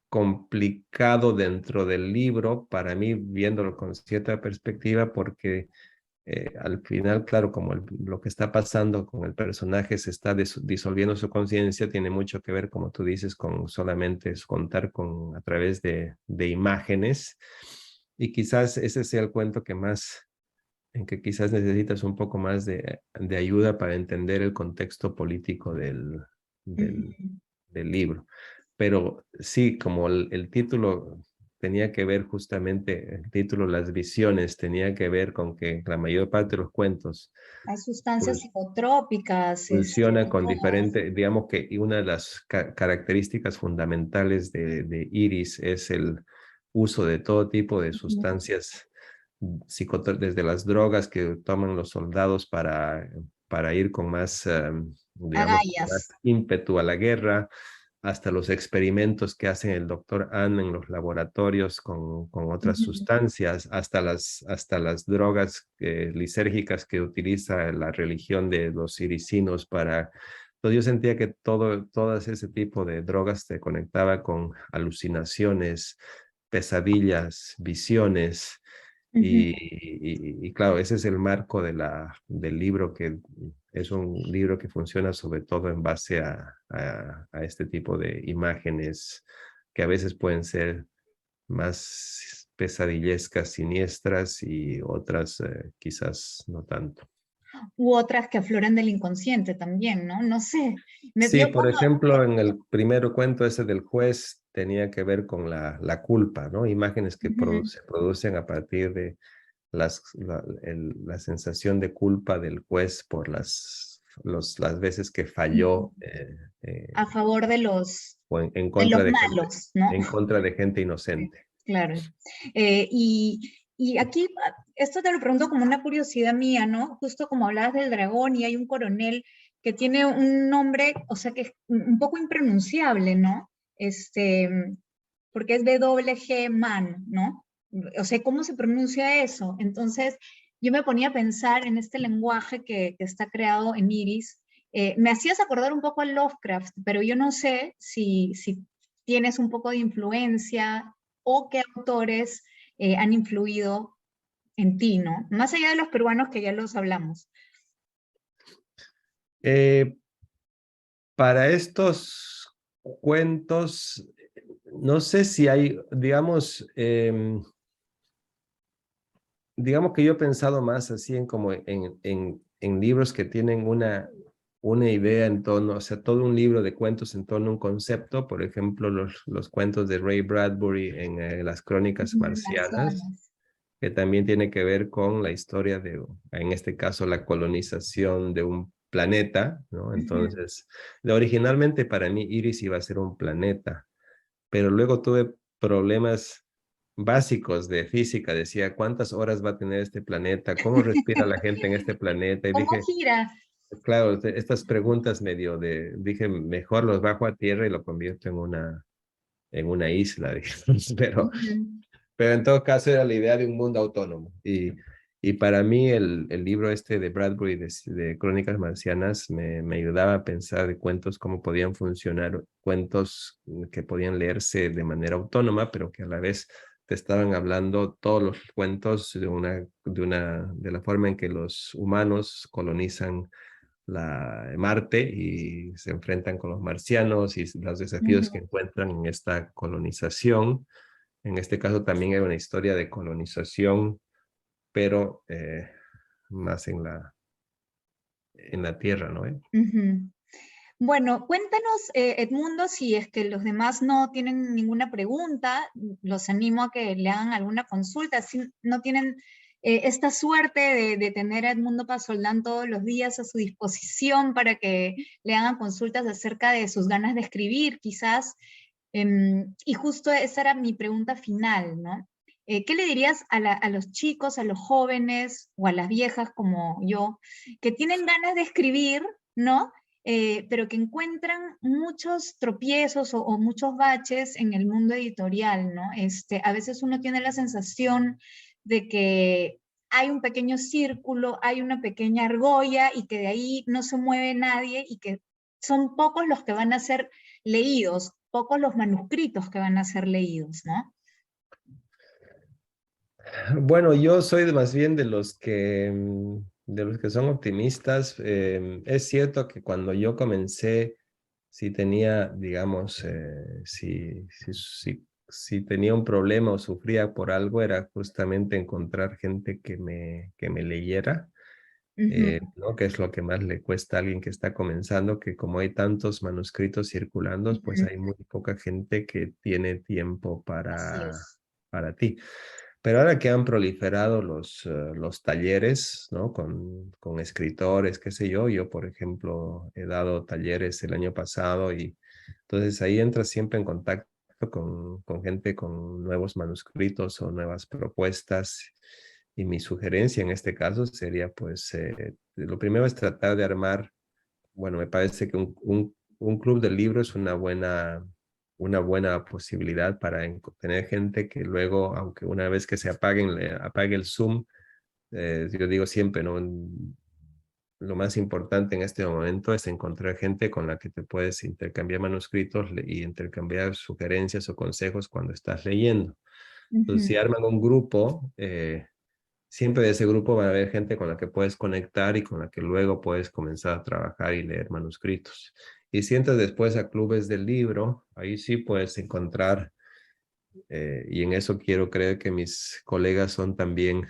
complicado dentro del libro, para mí, viéndolo con cierta perspectiva, porque al final, claro, como lo que está pasando con el personaje se está disolviendo su conciencia, tiene mucho que ver, como tú dices, con solamente contar a través de imágenes, y quizás ese sea el cuento en que quizás necesitas un poco más de ayuda para entender el contexto político del, del libro. Pero sí, como el título tenía que ver justamente, el título Las Visiones, tenía que ver con que la mayor parte de los cuentos Hay sustancias pues, psicotrópicas, funciona con drogas. diferentes, digamos que una de las características fundamentales de Iris es uso de todo tipo de sustancias desde las drogas que toman los soldados para ir con más, digamos, con más Agallas. ímpetu a la guerra, hasta los experimentos que hace el doctor Ann en los laboratorios con otras Ujú. sustancias, hasta las drogas lisérgicas que utiliza la religión de los siricinos para... Entonces yo sentía que todas ese tipo de drogas te conectaba con alucinaciones, pesadillas, visiones, Ujú. y claro, ese es el marco del libro, que es un libro que funciona sobre todo en base a este tipo de imágenes que a veces pueden ser más pesadillescas, siniestras, y otras quizás no tanto. U otras que afloran del inconsciente también, ¿no? No sé. Sí, Yo por cuando... ejemplo, en el primer cuento ese del juez tenía que ver con la culpa, ¿no? Imágenes que Ujú. se producen a partir de la sensación de culpa del juez por las veces que falló A favor o de los malos, ¿no? en contra de gente inocente. Claro. Y aquí, esto te lo pregunto como una curiosidad mía, ¿no? Justo como hablabas del dragón y hay un coronel que tiene un nombre, o sea, que es un poco impronunciable, ¿no? Porque es WG Man, ¿no? O sea, ¿cómo se pronuncia eso? Entonces, yo me ponía a pensar en este lenguaje que está creado en Iris. Me hacías acordar un poco a Lovecraft, pero yo no sé si tienes un poco de influencia o qué autores han influido en ti, ¿no? Más allá de los peruanos que ya los hablamos. Eh, para estos cuentos, no sé si hay, digamos que yo he pensado más así en como en libros que tienen una idea en torno, o sea, todo un libro de cuentos en torno a un concepto. Por ejemplo, los cuentos de Ray Bradbury en las Crónicas Marcianas, Marcianas. que también tiene que ver con la historia en este caso, la colonización de un planeta, ¿no? Ujú. Entonces, originalmente para mí Iris iba a ser un planeta, pero luego tuve problemas básicos de física. Decía, ¿cuántas horas va a tener este planeta? ¿Cómo respira la gente en este planeta? Y ¿Cómo dije, gira? claro, estas preguntas dije, mejor los bajo a tierra y lo convierto en una isla, digamos. Ujú. Pero en todo caso era la idea de un mundo autónomo. Y para mí el libro este de Bradbury de Crónicas Marcianas me ayudaba a pensar de cuentos, cómo podían funcionar, cuentos que podían leerse de manera autónoma, pero que a la vez te estaban hablando todos los cuentos de la forma en que los humanos colonizan Marte y se enfrentan con los marcianos y los desafíos que Ujú. encuentran en esta colonización. En este caso también hay una historia de colonización, pero más en la tierra, ¿no? Ujú. Bueno, cuéntanos, Edmundo, si es que los demás no tienen ninguna pregunta, los animo a que le hagan alguna consulta. Si no tienen esta suerte de tener a Edmundo Pasoldán todos los días a su disposición para que le hagan consultas acerca de sus ganas de escribir, quizás. Y justo esa era mi pregunta final, ¿no? ¿Qué le dirías a los chicos, a los jóvenes o a las viejas como yo, que tienen ganas de escribir, ¿no? Pero que encuentran muchos tropiezos o muchos baches en el mundo editorial, ¿no? A veces uno tiene la sensación de que hay un pequeño círculo, hay una pequeña argolla y que de ahí no se mueve nadie y que son pocos los que van a ser leídos, pocos los manuscritos que van a ser leídos, ¿no? Bueno, yo soy más bien de los que son optimistas. Es cierto que cuando yo comencé, si tenía, digamos, si tenía un problema o sufría por algo, era justamente encontrar gente que me leyera, Ujú. ¿no? Que es lo que más le cuesta a alguien que está comenzando, que como hay tantos manuscritos circulando, pues Ujú. hay muy poca gente que tiene tiempo Así para, es. para ti. Pero ahora que han proliferado los talleres, ¿no? Con escritores, qué sé yo, por ejemplo, he dado talleres el año pasado, y entonces ahí entras siempre en contacto contacto con gente con nuevos manuscritos o nuevas propuestas. Y mi sugerencia en este caso sería, pues, lo primero es tratar de armar, bueno, me parece que un club de libros es una buena posibilidad para tener gente que luego, aunque una vez que se apague el Zoom, yo digo siempre, ¿no? Lo más importante en este momento es encontrar gente con la que te puedes intercambiar manuscritos y intercambiar sugerencias o consejos cuando estás leyendo. Entonces, si arman un grupo, siempre de ese grupo va a haber gente con la que puedes conectar y con la que luego puedes comenzar a trabajar y leer manuscritos. Y si entras después a clubes del libro, ahí sí puedes encontrar, y en eso quiero creer que mis colegas son también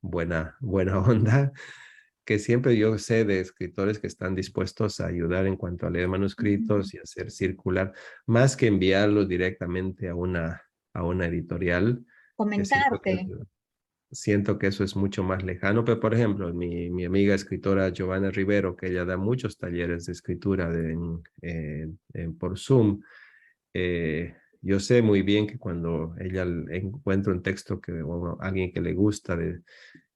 buena onda, que siempre yo sé de escritores que están dispuestos a ayudar en cuanto a leer manuscritos y hacer circular, más que enviarlos directamente a una editorial, que Comentarte. siento que eso es mucho más lejano. Pero, por ejemplo, mi amiga escritora Giovanna Rivero, que ella da muchos talleres de escritura por Zoom, yo sé muy bien que cuando ella encuentra un texto o alguien que le gusta,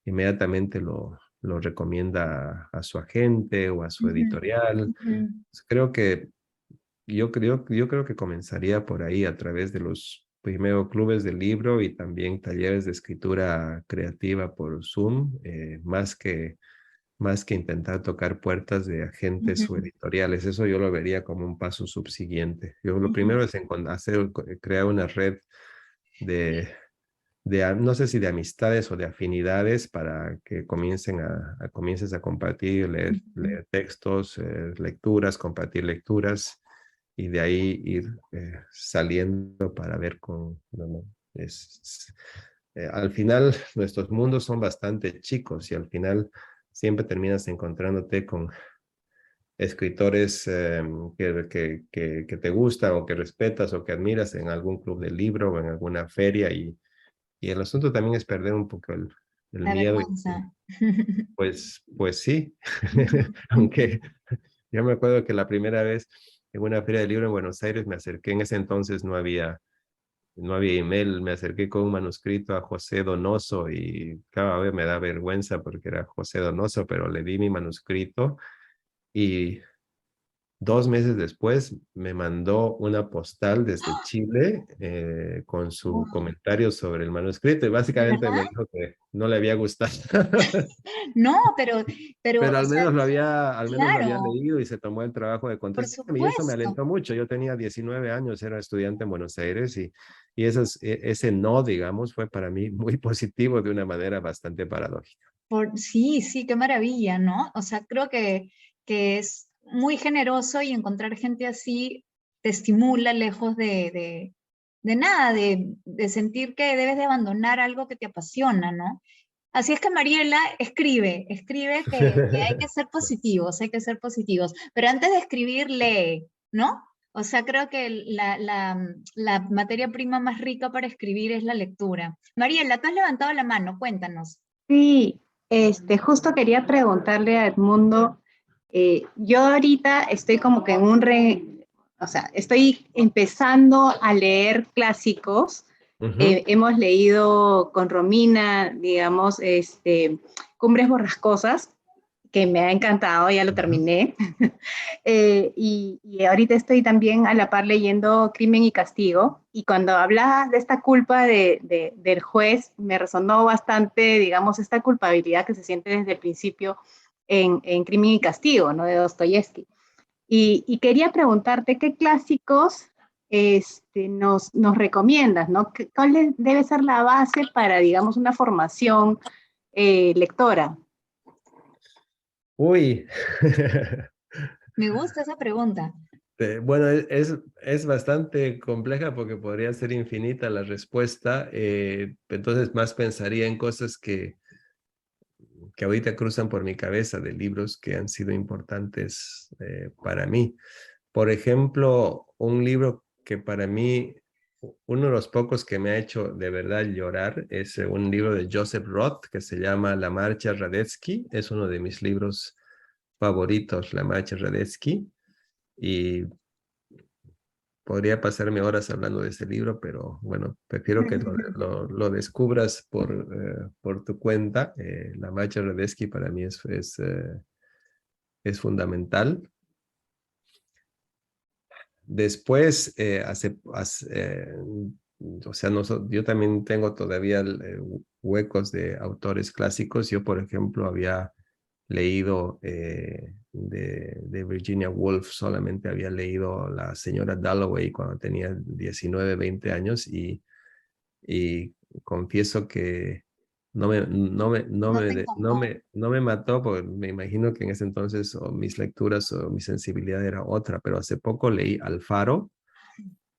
inmediatamente lo recomienda a su agente o a su editorial. Creo que yo creo que comenzaría por ahí a través de los primero clubes del libro y también talleres de escritura creativa por Zoom, más que intentar tocar puertas de agentes o editoriales. Eso yo lo vería como un paso subsiguiente. Yo lo primero es crear una red de, no sé si de amistades o de afinidades para que comiences a compartir, leer textos, lecturas, compartir lecturas y de ahí ir saliendo para ver no, al final nuestros mundos son bastante chicos y al final siempre terminas encontrándote con escritores que te gustan o que respetas o que admiras en algún club de libro o en alguna feria y el asunto también es perder un poco el La miedo. vergüenza. Pues sí, aunque yo me acuerdo que la primera vez en una feria de libro en Buenos Aires me acerqué, en ese entonces no había email, me acerqué con un manuscrito a José Donoso y cada vez me da vergüenza porque era José Donoso, pero le di mi manuscrito y 2 meses después me mandó una postal desde Chile con su Uf, comentario sobre el manuscrito y ¿de básicamente me verdad? dijo que no le había gustado. No, pero, Pero o sea, al menos lo había claro, leído y se tomó el trabajo de por contestarme y eso me supuesto. alentó mucho. Yo tenía 19 años, era estudiante en Buenos Aires y ese no, digamos, fue para mí muy positivo de una manera bastante paradójica. Sí, sí, qué maravilla, ¿no? O sea, creo que es muy generoso y encontrar gente así te estimula lejos de nada, de sentir que debes de abandonar algo que te apasiona, ¿no? Así es que Mariela, escribe que hay que ser positivos, hay que ser positivos. Pero antes de escribir, lee, ¿no? O sea, creo que la materia prima más rica para escribir es la lectura. Mariela, tú has levantado la mano, cuéntanos. Sí, justo quería preguntarle a Edmundo, yo ahorita estoy como que o sea, estoy empezando a leer clásicos. Ujú. Hemos leído con Romina, digamos, Cumbres Borrascosas, que me ha encantado, ya lo Ujú. terminé. Y ahorita estoy también a la par leyendo Crimen y Castigo. Y cuando hablabas de esta culpa del juez, me resonó bastante, digamos, esta culpabilidad que se siente desde el principio en Crimen y Castigo, ¿no? De Dostoyevsky. Y quería preguntarte qué clásicos nos recomiendas, ¿no? ¿Cuál debe ser la base para, digamos, una formación lectora? Uy. Me gusta esa pregunta. Bueno, es bastante compleja porque podría ser infinita la respuesta. Entonces más pensaría en cosas que ahorita cruzan por mi cabeza de libros que han sido importantes para mí. Por ejemplo, un libro que para mí, uno de los pocos que me ha hecho de verdad llorar, es un libro de Joseph Roth que se llama La Marcha Radetzky. Es uno de mis libros favoritos, La Marcha Radetzky. Y podría pasarme horas hablando de ese libro, pero bueno, prefiero que lo descubras por tu cuenta. La Marcha Radetzky para mí es fundamental. Después, o sea, yo también tengo todavía huecos de autores clásicos. Yo, por ejemplo, había leído de Virginia Woolf, solamente había leído La señora Dalloway cuando tenía 19, 20 años y confieso que no No te encantó. no me mató, porque me imagino que en ese entonces o mis lecturas o mi sensibilidad era otra, pero hace poco leí Alfaro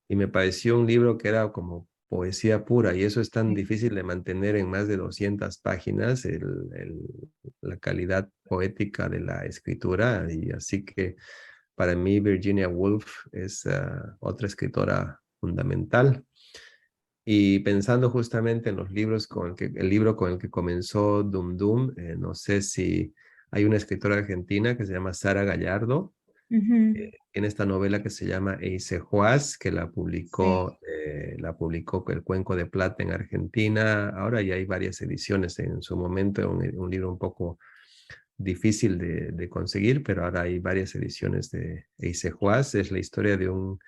y me pareció un libro que era como poesía pura, y eso es tan difícil de mantener en más de 200 páginas, la calidad poética de la escritura, y así que para mí Virginia Woolf es otra escritora fundamental. Y pensando justamente en los libros el libro con el que comenzó Dum Dum, no sé si hay una escritora argentina que se llama Sara Gallardo, en esta novela que se llama Eisejoas, que Sí. la publicó El Cuenco de Plata en Argentina. Ahora ya hay varias ediciones. En su momento un libro un poco difícil de conseguir, pero ahora hay varias ediciones de Eisejoas. Es la historia de un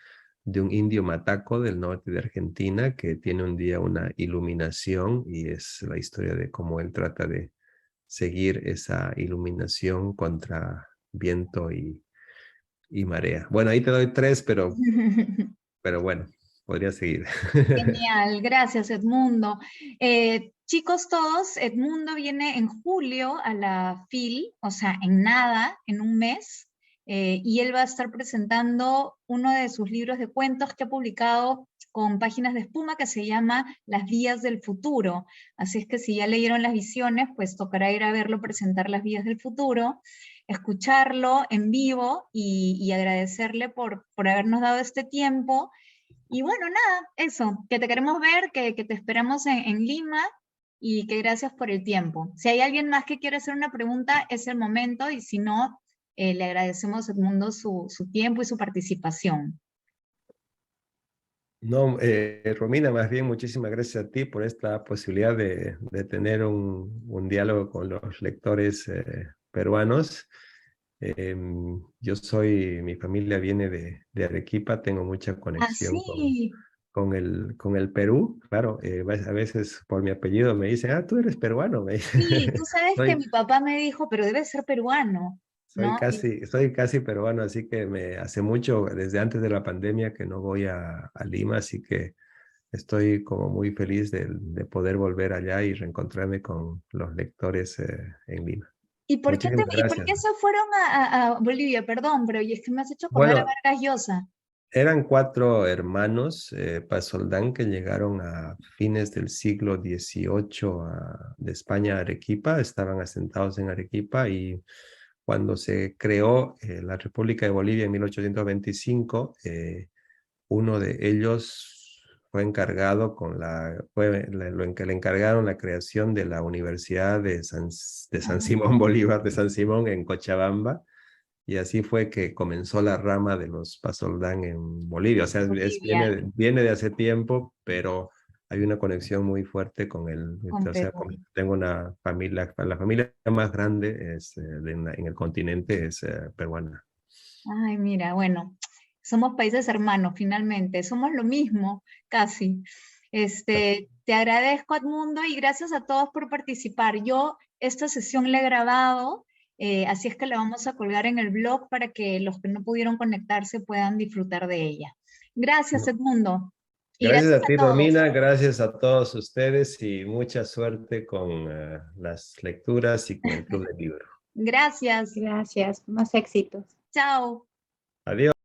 indio mataco del norte de Argentina que tiene un día una iluminación, y es la historia de cómo él trata de seguir esa iluminación contra viento y marea. Bueno, ahí te doy 3, pero bueno, podría seguir. Genial, gracias Edmundo. Chicos todos, Edmundo viene en julio a la FIL, o sea, en nada, en un mes, y él va a estar presentando uno de sus libros de cuentos que ha publicado con Páginas de Espuma, que se llama Las Vías del Futuro. Así es que si ya leyeron Las Visiones, pues tocará ir a verlo presentar Las Vías del Futuro, escucharlo en vivo y agradecerle por habernos dado este tiempo. Y bueno, nada, eso, que te queremos ver, que te esperamos en Lima y que gracias por el tiempo. Si hay alguien más que quiere hacer una pregunta, es el momento, y si no, le agradecemos a Edmundo su tiempo y su participación. No, Romina, más bien muchísimas gracias a ti por esta posibilidad de tener un diálogo con los lectores peruanos. Mi familia viene de Arequipa, tengo mucha Ah, conexión sí, con el Perú. Claro, a veces por mi apellido me dicen, tú eres peruano, me dicen. sí, tú sabes que Soy, mi papá me dijo, pero debe ser peruano, ¿no? soy casi peruano, así que me hace mucho, desde antes de la pandemia, que no voy a Lima, así que estoy como muy feliz de poder volver allá y reencontrarme con los lectores en Lima. Muchísimas ¿Y por qué gracias. se fueron a Bolivia? Perdón, pero y es que me has hecho acordar a Bueno, Vargas Llosa. eran 4 hermanos, Pasoldán, que llegaron a fines del siglo XVIII de España a Arequipa, estaban asentados en Arequipa, y cuando se creó la República de Bolivia en 1825, uno de ellos fue encargado le encargaron la creación de la Universidad de San Simón Bolívar, de San Simón en Cochabamba, y así fue que comenzó la rama de los Pasoldán en Bolivia. O sea, Bolivia, viene de hace tiempo, pero hay una conexión muy fuerte con o sea, Perú. tengo una familia, la familia más grande en el continente es peruana. Ay, mira, bueno, somos países hermanos finalmente, somos lo mismo, casi. Te agradezco, Edmundo, y gracias a todos por participar. Yo esta sesión la he grabado, así es que la vamos a colgar en el blog para que los que no pudieron conectarse puedan disfrutar de ella. Gracias, Edmundo, y Gracias gracias a a ti, todos. Romina, gracias a todos ustedes y mucha suerte con las lecturas y con el Club del Libro. Gracias, Gracias, más éxitos. chao. Adiós.